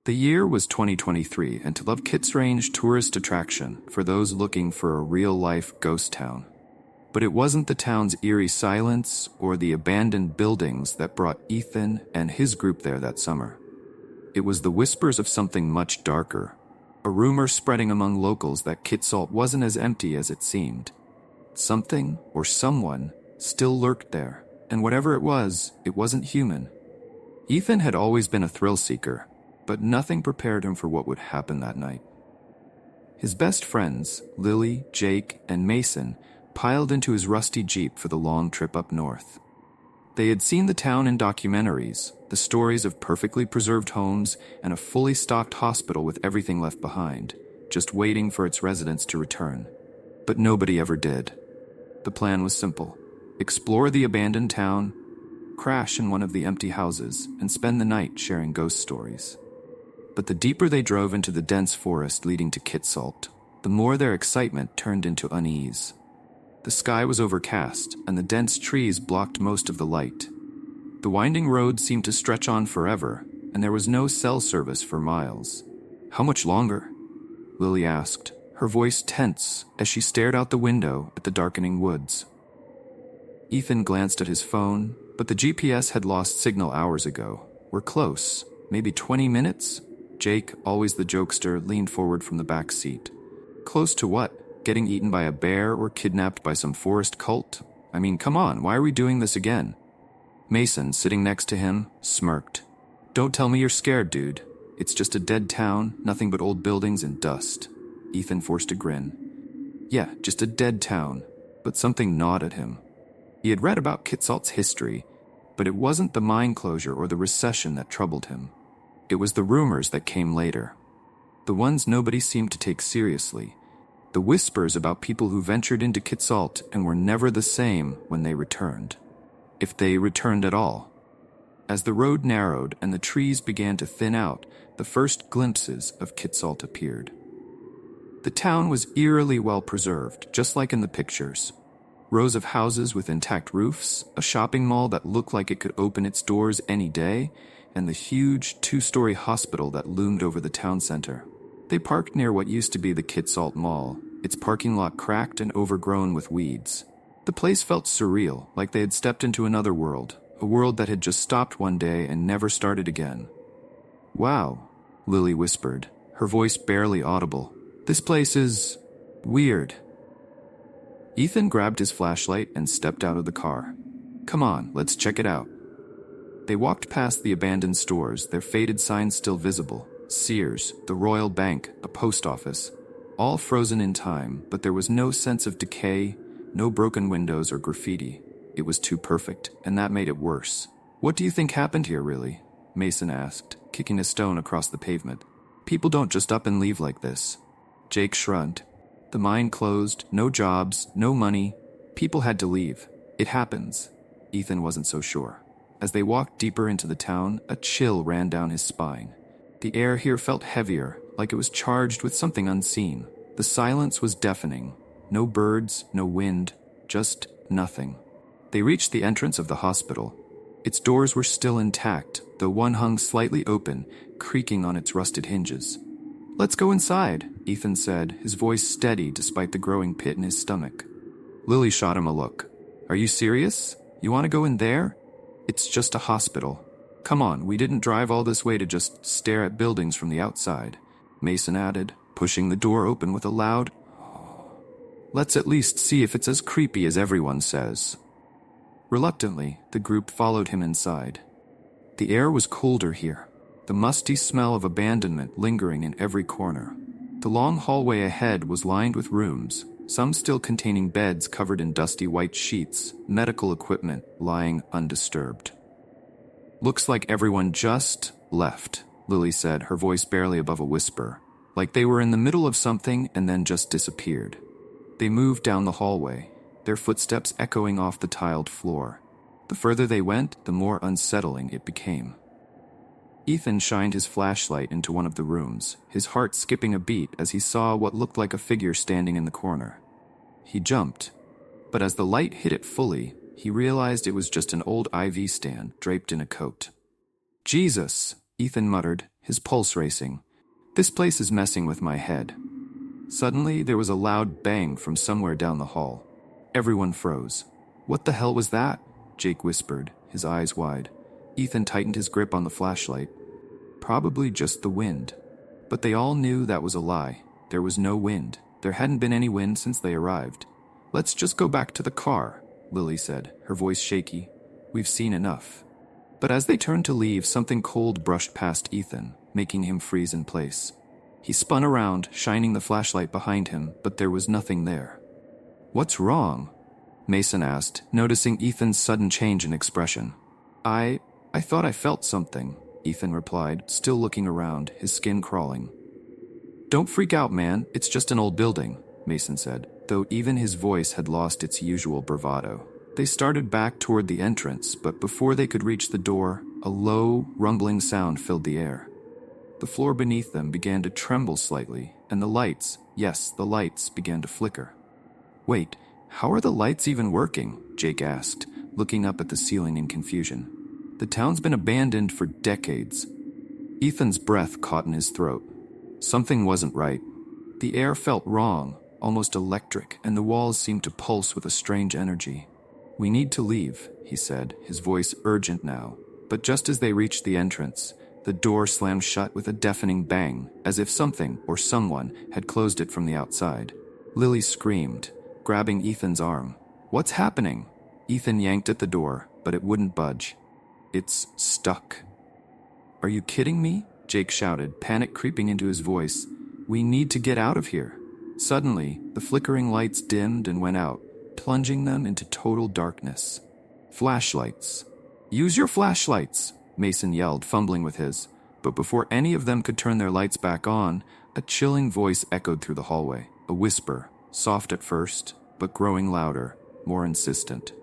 The year was 2023, and to love Kitsault tourist attraction for those looking for a real-life ghost town. But it wasn't the town's eerie silence or the abandoned buildings that brought Ethan and his group there that summer. It was the whispers of something much darker, a rumor spreading among locals that Kitsault wasn't as empty as it seemed. Something or someone still lurked there, and whatever it wasn't human. Ethan had always been a thrill seeker, but nothing prepared him for what would happen that night. His best friends, Lily, Jake, and Mason, piled into his rusty Jeep for the long trip up north. They had seen the town in documentaries, the stories of perfectly preserved homes and a fully stocked hospital with everything left behind, just waiting for its residents to return. But nobody ever did. The plan was simple: explore the abandoned town, crash in one of the empty houses, and spend the night sharing ghost stories. But the deeper they drove into the dense forest leading to Kitsault, the more their excitement turned into unease. The sky was overcast, and the dense trees blocked most of the light. The winding road seemed to stretch on forever, and there was no cell service for miles. "How much longer?" Lily asked, her voice tense as she stared out the window at the darkening woods. Ethan glanced at his phone, but the GPS had lost signal hours ago. "We're close. Maybe 20 minutes?" Jake, always the jokester, leaned forward from the back seat. "Close to what? Getting eaten by a bear or kidnapped by some forest cult? I mean, come on, why are we doing this again?" Mason, sitting next to him, smirked. "Don't tell me you're scared, dude. It's just a dead town, nothing but old buildings and dust." Ethan forced a grin. Yeah, just a dead town, but something gnawed at him. He had read about Kitsault's history, but it wasn't the mine closure or the recession that troubled him. It was the rumors that came later. The ones nobody seemed to take seriously. The whispers about people who ventured into Kitsault and were never the same when they returned. If they returned at all. As the road narrowed and the trees began to thin out, the first glimpses of Kitsault appeared. The town was eerily well preserved, just like in the pictures. Rows of houses with intact roofs, a shopping mall that looked like it could open its doors any day, and the huge two-story hospital that loomed over the town center. They parked near what used to be the Kitsault Mall, its parking lot cracked and overgrown with weeds. The place felt surreal, like they had stepped into another world, a world that had just stopped one day and never started again. "Wow," Lily whispered, her voice barely audible. "This place is weird." Ethan grabbed his flashlight and stepped out of the car. "Come on, let's check it out." They walked past the abandoned stores, their faded signs still visible. Sears, the Royal Bank, a post office. All frozen in time, but there was no sense of decay, no broken windows or graffiti. It was too perfect, and that made it worse. "What do you think happened here, really?" Mason asked, kicking a stone across the pavement. "People don't just up and leave like this." Jake shrugged. "The mine closed, no jobs, no money. People had to leave. It happens." Ethan wasn't so sure. As they walked deeper into the town, a chill ran down his spine. The air here felt heavier, like it was charged with something unseen. The silence was deafening. No birds, no wind, just nothing. They reached the entrance of the hospital. Its doors were still intact, though one hung slightly open, creaking on its rusted hinges. "Let's go inside," Ethan said, his voice steady despite the growing pit in his stomach. Lily shot him a look. "Are you serious? You want to go in there? It's just a hospital. Come on, we didn't drive all this way to just stare at buildings from the outside," Mason added, pushing the door open with a loud, "Let's at least see if it's as creepy as everyone says." Reluctantly, the group followed him inside. The air was colder here, the musty smell of abandonment lingering in every corner. The long hallway ahead was lined with rooms, some still containing beds covered in dusty white sheets, medical equipment lying undisturbed. "Looks like everyone just left," Lily said, her voice barely above a whisper, like they were in the middle of something and then just disappeared. They moved down the hallway, their footsteps echoing off the tiled floor. The further they went, the more unsettling it became. Ethan shined his flashlight into one of the rooms, his heart skipping a beat as he saw what looked like a figure standing in the corner. He jumped, but as the light hit it fully, he realized it was just an old IV stand draped in a coat. "Jesus!" Ethan muttered, his pulse racing. This place is messing with my head. Suddenly, there was a loud bang from somewhere down the hall. Everyone froze. What the hell was that? Jake whispered, his eyes wide. Ethan tightened his grip on the flashlight. Probably just the wind. But they all knew that was a lie. There was no wind. There hadn't been any wind since they arrived. Let's just go back to the car, Lily said, her voice shaky. We've seen enough. But as they turned to leave, something cold brushed past Ethan, making him freeze in place. He spun around, shining the flashlight behind him, but there was nothing there. What's wrong? Mason asked, noticing Ethan's sudden change in expression. I thought I felt something, Ethan replied, still looking around, his skin crawling. Don't freak out, man. It's just an old building, Mason said, though even his voice had lost its usual bravado. They started back toward the entrance, but before they could reach the door, a low, rumbling sound filled the air. The floor beneath them began to tremble slightly, and the lights, yes, the lights, began to flicker. Wait, how are the lights even working? Jake asked, looking up at the ceiling in confusion. The town's been abandoned for decades. Ethan's breath caught in his throat. Something wasn't right. The air felt wrong, almost electric, and the walls seemed to pulse with a strange energy. We need to leave, he said, his voice urgent now. But just as they reached the entrance, the door slammed shut with a deafening bang, as if something or someone had closed it from the outside. Lily screamed, grabbing Ethan's arm. What's happening? Ethan yanked at the door, but it wouldn't budge. It's stuck. Are you kidding me? Jake shouted, panic creeping into his voice. We need to get out of here. Suddenly, the flickering lights dimmed and went out, plunging them into total darkness. Flashlights. Use your flashlights, Mason yelled, fumbling with his. But before any of them could turn their lights back on, a chilling voice echoed through the hallway. A whisper, soft at first, but growing louder, more insistent.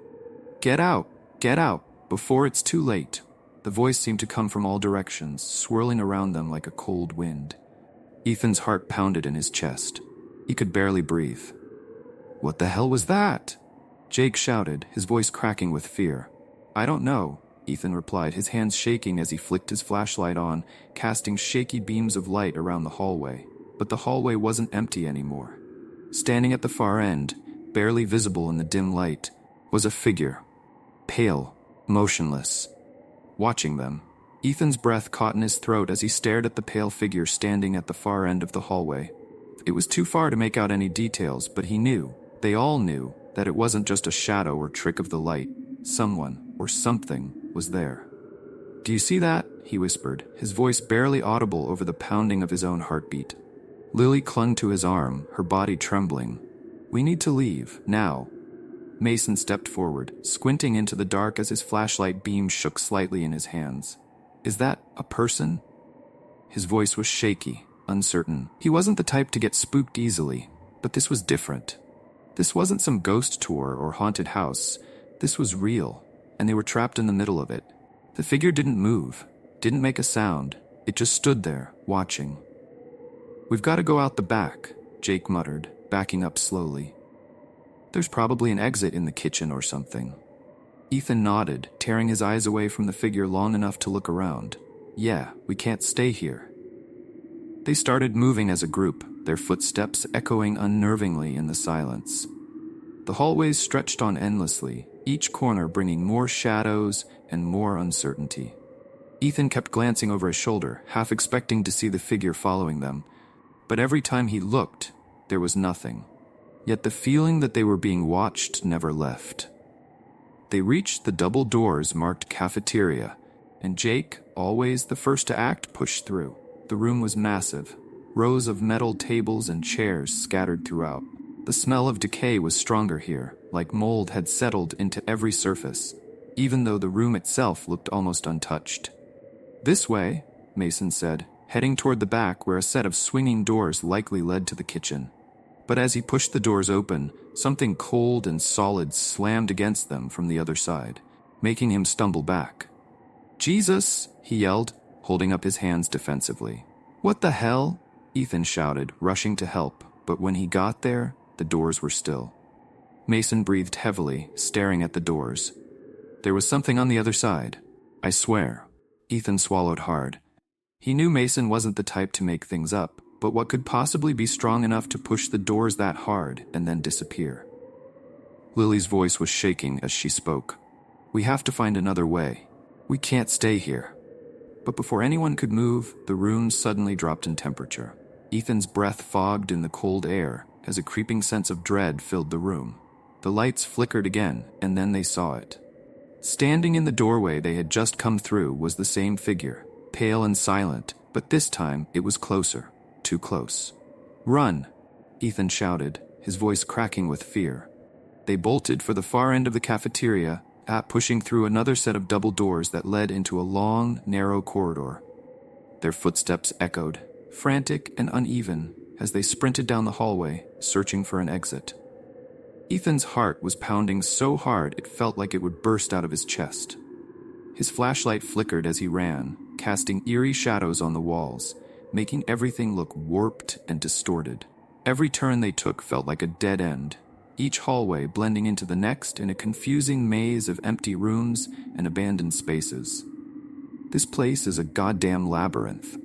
Get out! Get out! Before it's too late. The voice seemed to come from all directions, swirling around them like a cold wind. Ethan's heart pounded in his chest. He could barely breathe. What the hell was that? Jake shouted, his voice cracking with fear. I don't know, Ethan replied, his hands shaking as he flicked his flashlight on, casting shaky beams of light around the hallway. But the hallway wasn't empty anymore. Standing at the far end, barely visible in the dim light, was a figure. Pale, motionless. Watching them, Ethan's breath caught in his throat as he stared at the pale figure standing at the far end of the hallway. It was too far to make out any details, but he knew, they all knew, that it wasn't just a shadow or trick of the light. Someone, or something, was there. Do you see that? He whispered, his voice barely audible over the pounding of his own heartbeat. Lily clung to his arm, her body trembling. We need to leave, now. Mason stepped forward, squinting into the dark as his flashlight beam shook slightly in his hands. Is that a person? His voice was shaky, uncertain. He wasn't the type to get spooked easily, but this was different. This wasn't some ghost tour or haunted house. This was real, and they were trapped in the middle of it. The figure didn't move, didn't make a sound. It just stood there, watching. We've got to go out the back, Jake muttered, backing up slowly. There's probably an exit in the kitchen or something. Ethan nodded, tearing his eyes away from the figure long enough to look around. Yeah, we can't stay here. They started moving as a group, their footsteps echoing unnervingly in the silence. The hallways stretched on endlessly, each corner bringing more shadows and more uncertainty. Ethan kept glancing over his shoulder, half expecting to see the figure following them. But every time he looked, there was nothing. Yet the feeling that they were being watched never left. They reached the double doors marked cafeteria, and Jake, always the first to act, pushed through. The room was massive, rows of metal tables and chairs scattered throughout. The smell of decay was stronger here, like mold had settled into every surface, even though the room itself looked almost untouched. This way, Mason said, heading toward the back where a set of swinging doors likely led to the kitchen. But as he pushed the doors open, something cold and solid slammed against them from the other side, making him stumble back. Jesus, he yelled, holding up his hands defensively. What the hell? Ethan shouted, rushing to help, but when he got there, the doors were still. Mason breathed heavily, staring at the doors. There was something on the other side. I swear. Ethan swallowed hard. He knew Mason wasn't the type to make things up, but what could possibly be strong enough to push the doors that hard and then disappear? Lily's voice was shaking as she spoke. We have to find another way. We can't stay here. But before anyone could move, the rooms suddenly dropped in temperature. Ethan's breath fogged in the cold air as a creeping sense of dread filled the room. The lights flickered again, and then they saw it. Standing in the doorway they had just come through was the same figure, pale and silent, but this time it was closer, too close. Run! Ethan shouted, his voice cracking with fear. They bolted for the far end of the cafeteria, pushing through another set of double doors that led into a long, narrow corridor. Their footsteps echoed, frantic and uneven, as they sprinted down the hallway, searching for an exit. Ethan's heart was pounding so hard it felt like it would burst out of his chest. His flashlight flickered as he ran, casting eerie shadows on the walls, making everything look warped and distorted. Every turn they took felt like a dead end, each hallway blending into the next in a confusing maze of empty rooms and abandoned spaces. This place is a goddamn labyrinth.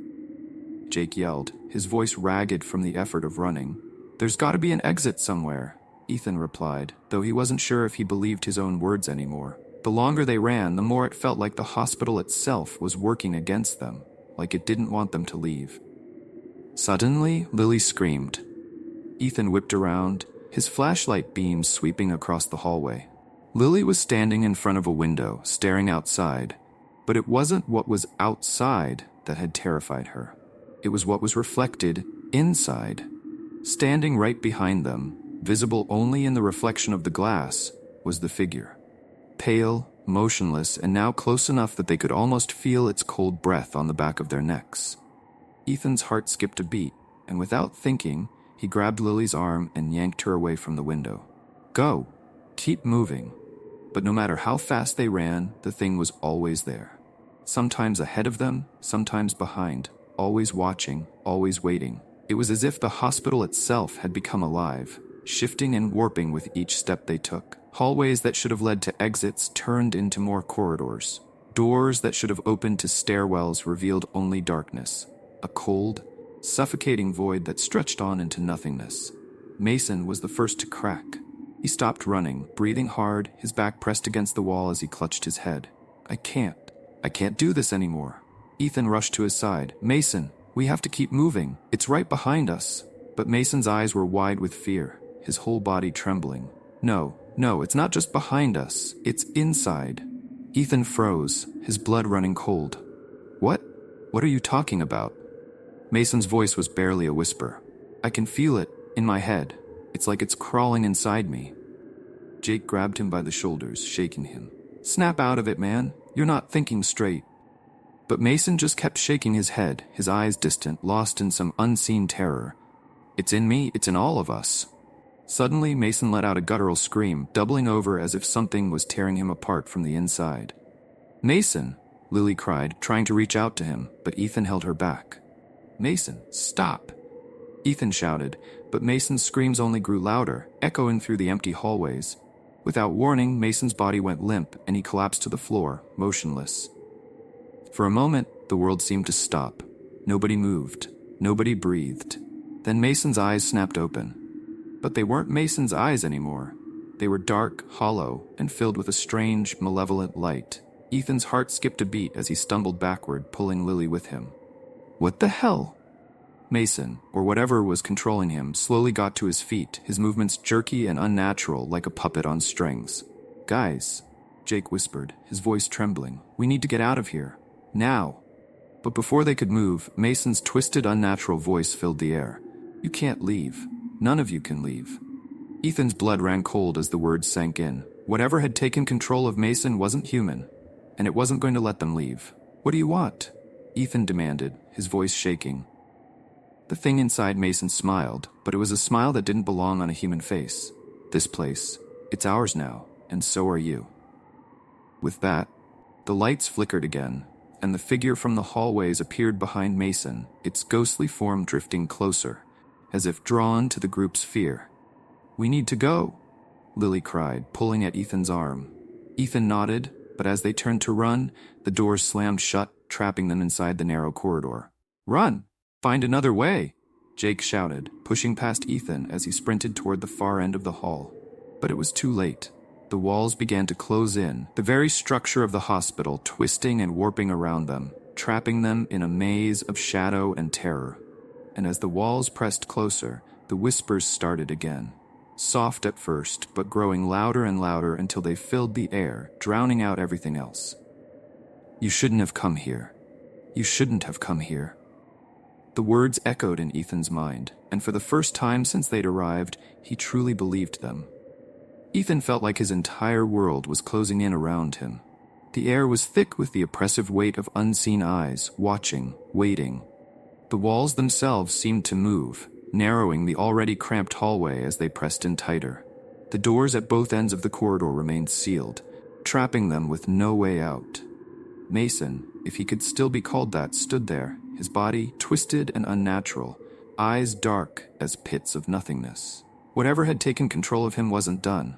Jake yelled, his voice ragged from the effort of running. There's gotta be an exit somewhere, Ethan replied, though he wasn't sure if he believed his own words anymore. The longer they ran, the more it felt like the hospital itself was working against them, like it didn't want them to leave. Suddenly, Lily screamed. Ethan whipped around, his flashlight beam sweeping across the hallway. Lily was standing in front of a window, staring outside, but it wasn't what was outside that had terrified her. It was what was reflected inside. Standing right behind them, visible only in the reflection of the glass, was the figure. Pale, motionless, and now close enough that they could almost feel its cold breath on the back of their necks. Ethan's heart skipped a beat, and without thinking, he grabbed Lily's arm and yanked her away from the window. Go! Keep moving. But no matter how fast they ran, the thing was always there. Sometimes ahead of them, sometimes behind, always watching, always waiting. It was as if the hospital itself had become alive, shifting and warping with each step they took. Hallways that should have led to exits turned into more corridors. Doors that should have opened to stairwells revealed only darkness. A cold, suffocating void that stretched on into nothingness. Mason was the first to crack. He stopped running, breathing hard, his back pressed against the wall as he clutched his head. I can't do this anymore. Ethan rushed to his side. Mason, we have to keep moving. It's right behind us. But Mason's eyes were wide with fear, his whole body trembling. No, it's not just behind us. It's inside. Ethan froze, his blood running cold. What? What are you talking about? Mason's voice was barely a whisper. I can feel it, in my head. It's like it's crawling inside me. Jake grabbed him by the shoulders, shaking him. Snap out of it, man. You're not thinking straight. But Mason just kept shaking his head, his eyes distant, lost in some unseen terror. It's in me, it's in all of us. Suddenly, Mason let out a guttural scream, doubling over as if something was tearing him apart from the inside. Mason, Lily cried, trying to reach out to him, but Ethan held her back. Mason, stop! Ethan shouted, but Mason's screams only grew louder, echoing through the empty hallways. Without warning, Mason's body went limp, and he collapsed to the floor, motionless. For a moment, the world seemed to stop. Nobody moved. Nobody breathed. Then Mason's eyes snapped open. But they weren't Mason's eyes anymore. They were dark, hollow, and filled with a strange, malevolent light. Ethan's heart skipped a beat as he stumbled backward, pulling Lily with him. What the hell? Mason, or whatever was controlling him, slowly got to his feet, his movements jerky and unnatural like a puppet on strings. Guys, Jake whispered, his voice trembling. We need to get out of here. Now. But before they could move, Mason's twisted, unnatural voice filled the air. You can't leave. None of you can leave. Ethan's blood ran cold as the words sank in. Whatever had taken control of Mason wasn't human, and it wasn't going to let them leave. What do you want? Ethan demanded, his voice shaking. The thing inside Mason smiled, but it was a smile that didn't belong on a human face. This place, it's ours now, and so are you. With that, the lights flickered again, and the figure from the hallways appeared behind Mason, its ghostly form drifting closer, as if drawn to the group's fear. We need to go, Lily cried, pulling at Ethan's arm. Ethan nodded, but as they turned to run, the doors slammed shut, trapping them inside the narrow corridor. "Run! Find another way!" Jake shouted, pushing past Ethan as he sprinted toward the far end of the hall. But it was too late. The walls began to close in, the very structure of the hospital twisting and warping around them, trapping them in a maze of shadow and terror. And as the walls pressed closer, the whispers started again. Soft at first, but growing louder and louder until they filled the air, drowning out everything else. "You shouldn't have come here. You shouldn't have come here." The words echoed in Ethan's mind, and for the first time since they'd arrived, he truly believed them. Ethan felt like his entire world was closing in around him. The air was thick with the oppressive weight of unseen eyes, watching, waiting. The walls themselves seemed to move, narrowing the already cramped hallway as they pressed in tighter. The doors at both ends of the corridor remained sealed, trapping them with no way out. Mason, if he could still be called that, stood there, his body twisted and unnatural, eyes dark as pits of nothingness. Whatever had taken control of him wasn't done.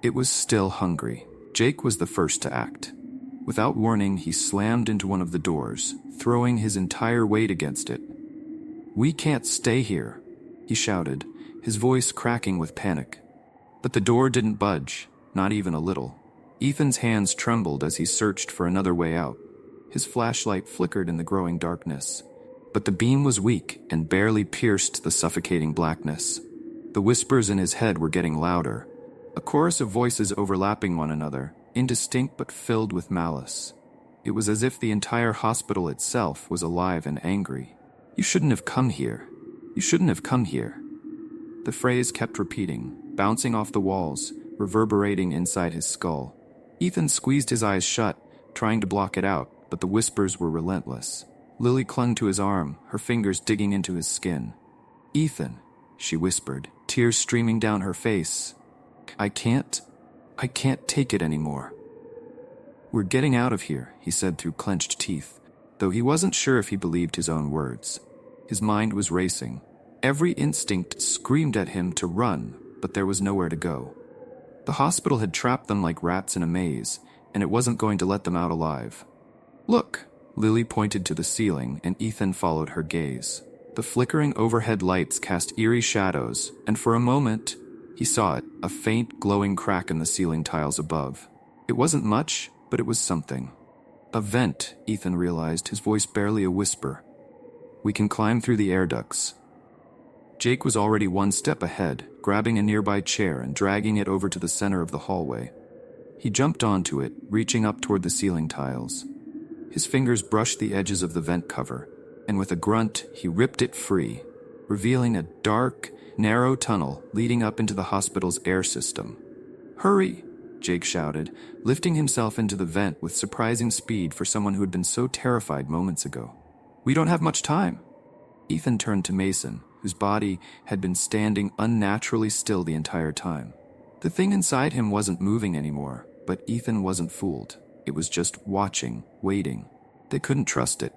It was still hungry. Jake was the first to act. Without warning, he slammed into one of the doors, throwing his entire weight against it. "We can't stay here," he shouted, his voice cracking with panic. But the door didn't budge, not even a little. Ethan's hands trembled as he searched for another way out. His flashlight flickered in the growing darkness. But the beam was weak and barely pierced the suffocating blackness. The whispers in his head were getting louder, a chorus of voices overlapping one another, indistinct but filled with malice. It was as if the entire hospital itself was alive and angry. "You shouldn't have come here. You shouldn't have come here." The phrase kept repeating, bouncing off the walls, reverberating inside his skull. Ethan squeezed his eyes shut, trying to block it out, but the whispers were relentless. Lily clung to his arm, her fingers digging into his skin. "Ethan," she whispered, tears streaming down her face. I can't take it anymore." "We're getting out of here," he said through clenched teeth, though he wasn't sure if he believed his own words. His mind was racing. Every instinct screamed at him to run, but there was nowhere to go. The hospital had trapped them like rats in a maze, and it wasn't going to let them out alive. "Look!" Lily pointed to the ceiling, and Ethan followed her gaze. The flickering overhead lights cast eerie shadows, and for a moment, he saw it, a faint, glowing crack in the ceiling tiles above. It wasn't much, but it was something. "A vent," Ethan realized, his voice barely a whisper. "We can climb through the air ducts." Jake was already one step ahead, grabbing a nearby chair and dragging it over to the center of the hallway. He jumped onto it, reaching up toward the ceiling tiles. His fingers brushed the edges of the vent cover, and with a grunt, he ripped it free, revealing a dark, narrow tunnel leading up into the hospital's air system. "Hurry!" Jake shouted, lifting himself into the vent with surprising speed for someone who had been so terrified moments ago. "We don't have much time." Ethan turned to Mason, whose body had been standing unnaturally still the entire time. The thing inside him wasn't moving anymore, but Ethan wasn't fooled. It was just watching, waiting. They couldn't trust it.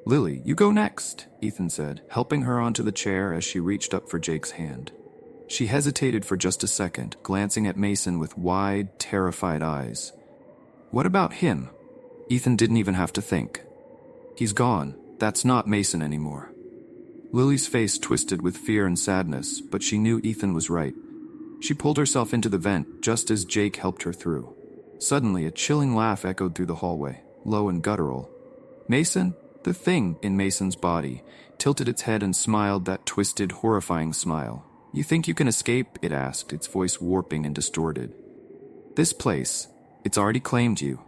"Lily, you go next," Ethan said, helping her onto the chair as she reached up for Jake's hand. She hesitated for just a second, glancing at Mason with wide, terrified eyes. "What about him?" Ethan didn't even have to think. "He's gone. That's not Mason anymore." Lily's face twisted with fear and sadness, but she knew Ethan was right. She pulled herself into the vent just as Jake helped her through. Suddenly, a chilling laugh echoed through the hallway, low and guttural. Mason, the thing in Mason's body, tilted its head and smiled that twisted, horrifying smile. "You think you can escape?" it asked, its voice warping and distorted. "This place, it's already claimed you."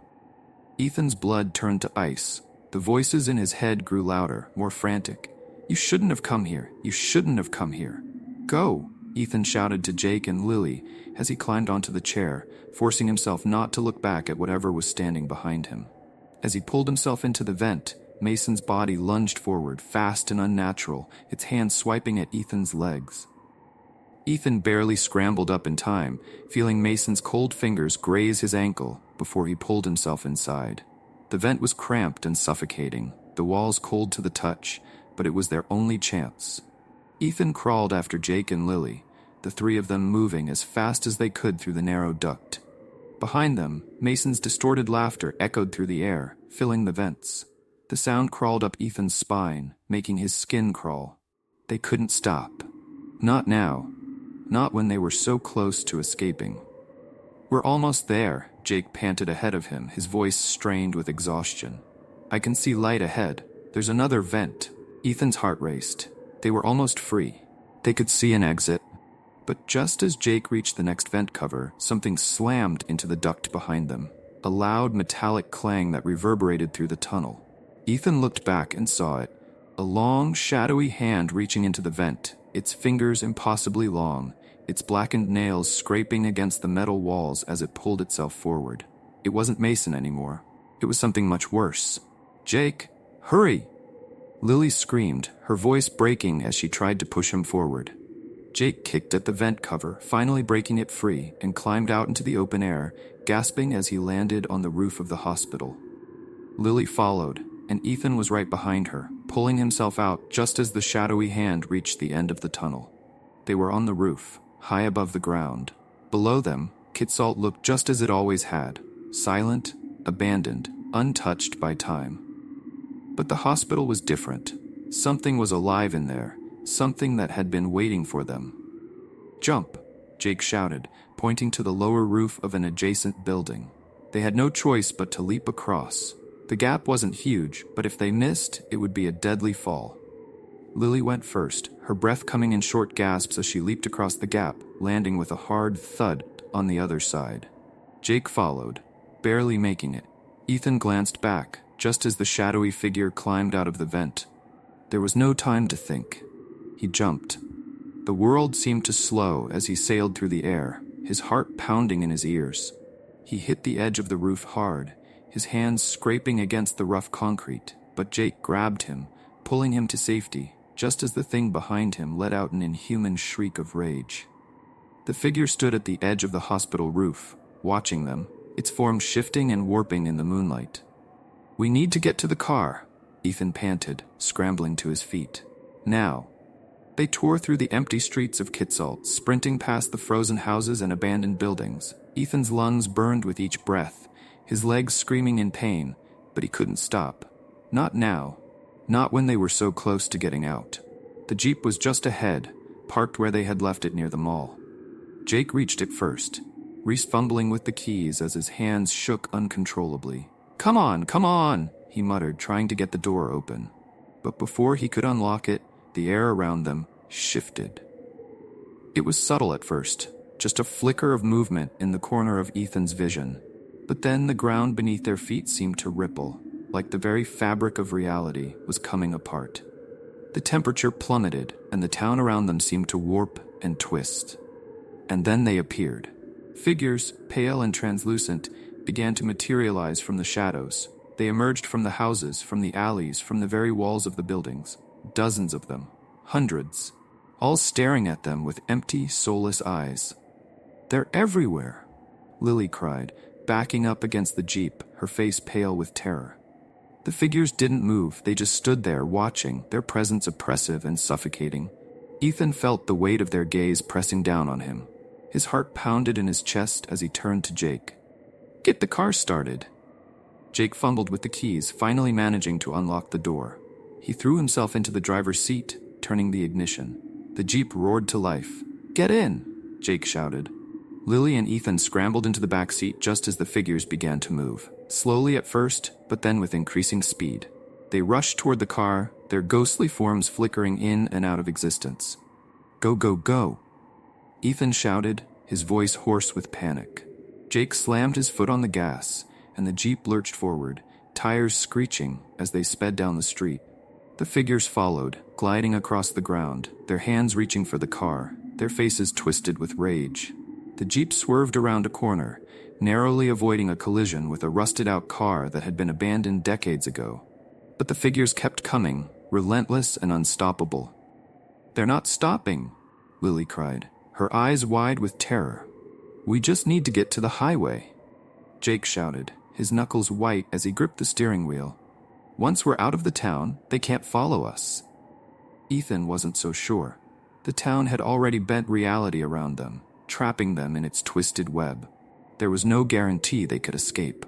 Ethan's blood turned to ice. The voices in his head grew louder, more frantic. "You shouldn't have come here. You shouldn't have come here." "Go!" Ethan shouted to Jake and Lily as he climbed onto the chair, forcing himself not to look back at whatever was standing behind him. As he pulled himself into the vent, Mason's body lunged forward, fast and unnatural, its hands swiping at Ethan's legs. Ethan barely scrambled up in time, feeling Mason's cold fingers graze his ankle before he pulled himself inside. The vent was cramped and suffocating, the walls cold to the touch, but it was their only chance. Ethan crawled after Jake and Lily, the three of them moving as fast as they could through the narrow duct. Behind them, Mason's distorted laughter echoed through the air, filling the vents. The sound crawled up Ethan's spine, making his skin crawl. They couldn't stop. Not now. Not when they were so close to escaping. "We're almost there," Jake panted ahead of him, his voice strained with exhaustion. "I can see light ahead. There's another vent." Ethan's heart raced. They were almost free. They could see an exit. But just as Jake reached the next vent cover, something slammed into the duct behind them. A loud metallic clang that reverberated through the tunnel. Ethan looked back and saw it. A long, shadowy hand reaching into the vent, its fingers impossibly long, its blackened nails scraping against the metal walls as it pulled itself forward. It wasn't Mason anymore. It was something much worse. "Jake, hurry!" Lily screamed, her voice breaking as she tried to push him forward. Jake kicked at the vent cover, finally breaking it free, and climbed out into the open air, gasping as he landed on the roof of the hospital. Lily followed, and Ethan was right behind her, pulling himself out just as the shadowy hand reached the end of the tunnel. They were on the roof, high above the ground. Below them, Kitsault looked just as it always had, silent, abandoned, untouched by time. But the hospital was different. Something was alive in there, something that had been waiting for them. "Jump!" Jake shouted, pointing to the lower roof of an adjacent building. They had no choice but to leap across. The gap wasn't huge, but if they missed, it would be a deadly fall. Lily went first, her breath coming in short gasps as she leaped across the gap, landing with a hard thud on the other side. Jake followed, barely making it. Ethan glanced back, just as the shadowy figure climbed out of the vent. There was no time to think. He jumped. The world seemed to slow as he sailed through the air, his heart pounding in his ears. He hit the edge of the roof hard, his hands scraping against the rough concrete, but Jake grabbed him, pulling him to safety, just as the thing behind him let out an inhuman shriek of rage. The figure stood at the edge of the hospital roof, watching them, its form shifting and warping in the moonlight. "We need to get to the car," Ethan panted, scrambling to his feet. "Now." They tore through the empty streets of Kitsault, sprinting past the frozen houses and abandoned buildings. Ethan's lungs burned with each breath, his legs screaming in pain, but he couldn't stop. Not now. Not when they were so close to getting out. The Jeep was just ahead, parked where they had left it near the mall. Jake reached it first, Reese fumbling with the keys as his hands shook uncontrollably. Come on, he muttered, trying to get the door open. But before he could unlock it, the air around them shifted. It was subtle at first, just a flicker of movement in the corner of Ethan's vision. But then the ground beneath their feet seemed to ripple, like the very fabric of reality was coming apart. The temperature plummeted, and the town around them seemed to warp and twist. And then they appeared. Figures, pale and translucent, began to materialize from the shadows. They emerged from the houses, from the alleys, from the very walls of the buildings. Dozens of them. Hundreds. All staring at them with empty, soulless eyes. "They're everywhere," Lily cried, backing up against the Jeep, her face pale with terror. The figures didn't move, they just stood there watching, their presence oppressive and suffocating. Ethan felt the weight of their gaze pressing down on him. His heart pounded in his chest as he turned to Jake. "Get the car started." Jake fumbled with the keys, finally managing to unlock the door. He threw himself into the driver's seat, turning the ignition. The Jeep roared to life. "Get in," Jake shouted. Lily and Ethan scrambled into the back seat just as the figures began to move. Slowly at first, but then with increasing speed. They rushed toward the car, their ghostly forms flickering in and out of existence. "Go, go, go!" Ethan shouted, his voice hoarse with panic. Jake slammed his foot on the gas, and the Jeep lurched forward, tires screeching as they sped down the street. The figures followed, gliding across the ground, their hands reaching for the car, their faces twisted with rage. The Jeep swerved around a corner, narrowly avoiding a collision with a rusted-out car that had been abandoned decades ago. But the figures kept coming, relentless and unstoppable. "They're not stopping," Lily cried, her eyes wide with terror. "We just need to get to the highway," Jake shouted, his knuckles white as he gripped the steering wheel. "Once we're out of the town, they can't follow us." Ethan wasn't so sure. The town had already bent reality around them, trapping them in its twisted web. There was no guarantee they could escape.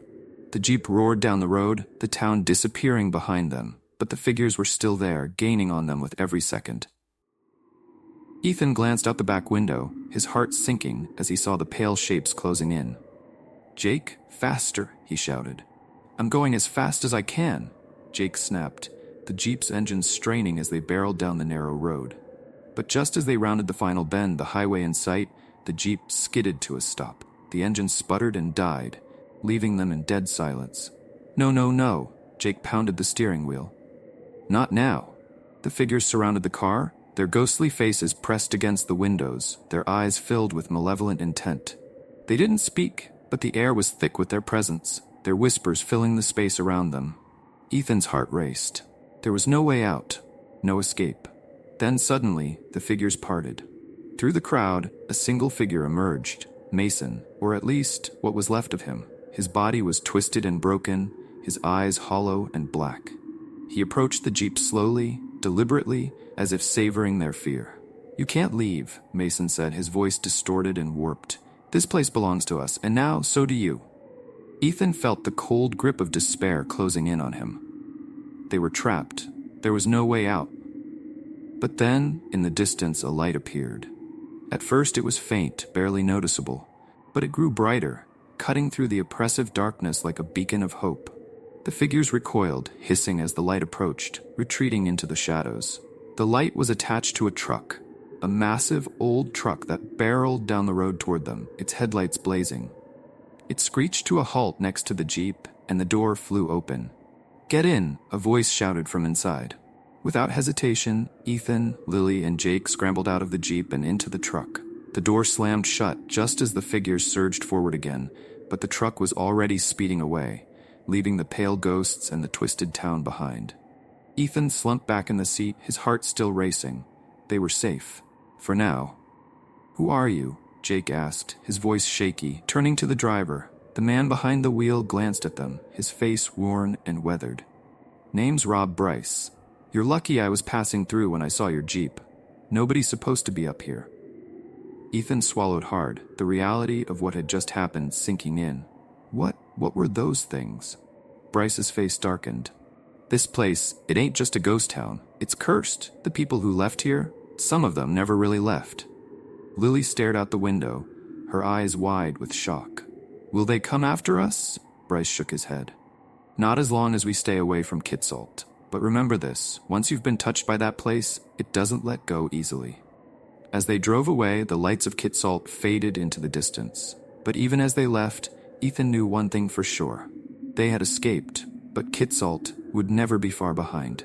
The Jeep roared down the road, the town disappearing behind them, but the figures were still there, gaining on them with every second. Ethan glanced out the back window, his heart sinking as he saw the pale shapes closing in. "Jake, faster," he shouted. "I'm going as fast as I can." Jake snapped, the Jeep's engines straining as they barreled down the narrow road. But just as they rounded the final bend, the highway in sight, the Jeep skidded to a stop. The engine sputtered and died, leaving them in dead silence. "No, no, no," Jake pounded the steering wheel. "Not now." The figures surrounded the car, their ghostly faces pressed against the windows, their eyes filled with malevolent intent. They didn't speak, but the air was thick with their presence, their whispers filling the space around them. Ethan's heart raced. There was no way out, no escape. Then suddenly, the figures parted. Through the crowd, a single figure emerged, Mason, or at least what was left of him. His body was twisted and broken, his eyes hollow and black. He approached the Jeep slowly, deliberately, as if savoring their fear. "You can't leave," Mason said, his voice distorted and warped. "This place belongs to us, and now so do you." Ethan felt the cold grip of despair closing in on him. They were trapped. There was no way out. But then, in the distance, a light appeared. At first it was faint, barely noticeable, but it grew brighter, cutting through the oppressive darkness like a beacon of hope. The figures recoiled, hissing as the light approached, retreating into the shadows. The light was attached to a truck, a massive old truck that barreled down the road toward them, its headlights blazing. It screeched to a halt next to the Jeep, and the door flew open. "Get in," a voice shouted from inside. Without hesitation, Ethan, Lily, and Jake scrambled out of the Jeep and into the truck. The door slammed shut just as the figures surged forward again, but the truck was already speeding away, leaving the pale ghosts and the twisted town behind. Ethan slumped back in the seat, his heart still racing. They were safe. For now. "Who are you?" Jake asked, his voice shaky, turning to the driver. The man behind the wheel glanced at them, his face worn and weathered. "Name's Rob Bryce. You're lucky I was passing through when I saw your Jeep. Nobody's supposed to be up here." Ethan swallowed hard, the reality of what had just happened sinking in. What were those things? Bryce's face darkened. "This place, it ain't just a ghost town. It's cursed. The people who left here, some of them never really left." Lily stared out the window, her eyes wide with shock. "Will they come after us?" Bryce shook his head. "Not as long as we stay away from Kitsault. But remember this, once you've been touched by that place, it doesn't let go easily." As they drove away, the lights of Kitsault faded into the distance. But even as they left, Ethan knew one thing for sure. They had escaped, but Kitsault would never be far behind.